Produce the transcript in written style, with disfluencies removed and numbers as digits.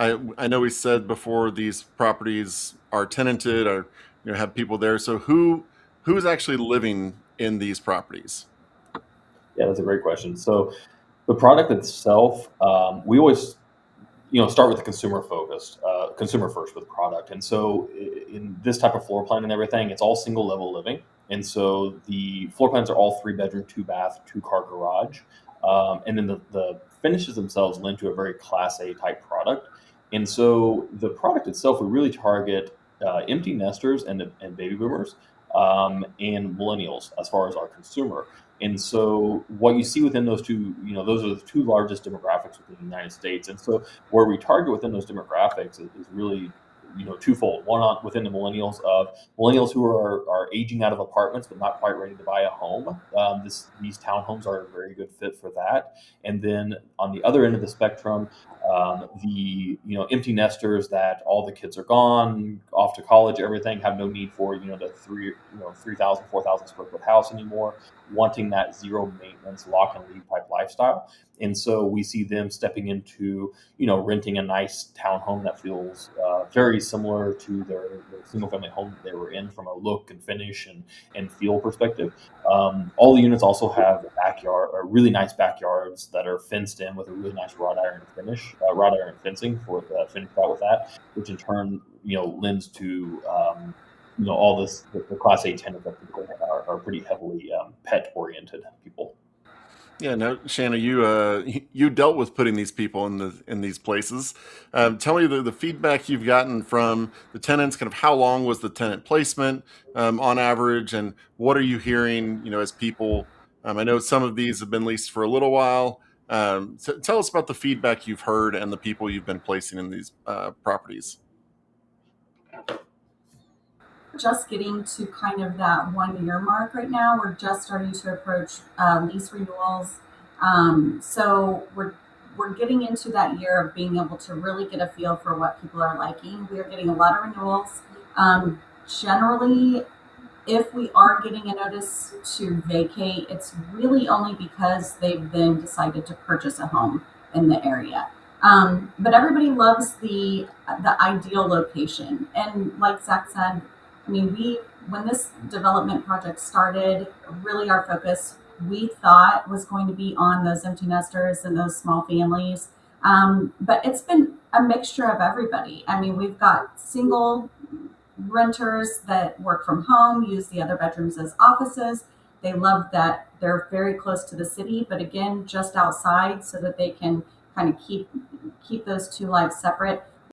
I know we said before these properties are tenanted or have people there. So who's actually living in these properties? Yeah, that's a great question. So the product itself, we always start with the consumer focused, consumer first with product. And so in this type of floor plan and everything, it's all single level living. And so the floor plans are all 3 bedroom, 2 bath, 2 car garage. And then the finishes themselves lend to a very class A type product. And so the product itself, we really target empty nesters and baby boomers and millennials as far as our consumer. And so what you see within those two, those are the two largest demographics within the United States. And so where we target within those demographics is really twofold. One on within the millennials who are aging out of apartments but not quite ready to buy a home. These townhomes are a very good fit for that. And then on the other end of the spectrum, the empty nesters that all the kids are gone off to college, everything, have no need for the 3,000 4,000 square foot house anymore, wanting that zero maintenance lock and leave type lifestyle. And so we see them stepping into renting a nice townhome that feels very similar to their single family home that they were in from a look and finish and feel perspective. All the units also have really nice backyards that are fenced in with a really nice wrought iron fencing for the finished out with that, which in turn lends to all the class A tenants that people are pretty heavily pet oriented people. Yeah, no, Shanna, you dealt with putting these people in these places. Tell me the feedback you've gotten from the tenants. Kind of how long was the tenant placement on average, and what are you hearing? As people, I know some of these have been leased for a little while. So tell us about the feedback you've heard and the people you've been placing in these properties. Just getting to kind of that 1 year mark right now. We're just starting to approach lease renewals. So we're getting into that year of being able to really get a feel for what people are liking. We are getting a lot of renewals. Generally, if we are getting a notice to vacate, it's really only because they've then decided to purchase a home in the area. But everybody loves the ideal location, and like Zach said, I mean, we when this development project started, really our focus we thought was going to be on those empty nesters and those small families. But it's been a mixture of everybody. I mean, we've got single renters that work from home, use the other bedrooms as offices. They love that they're very close to the city, but again, just outside so that they can kind of keep those two lives separate.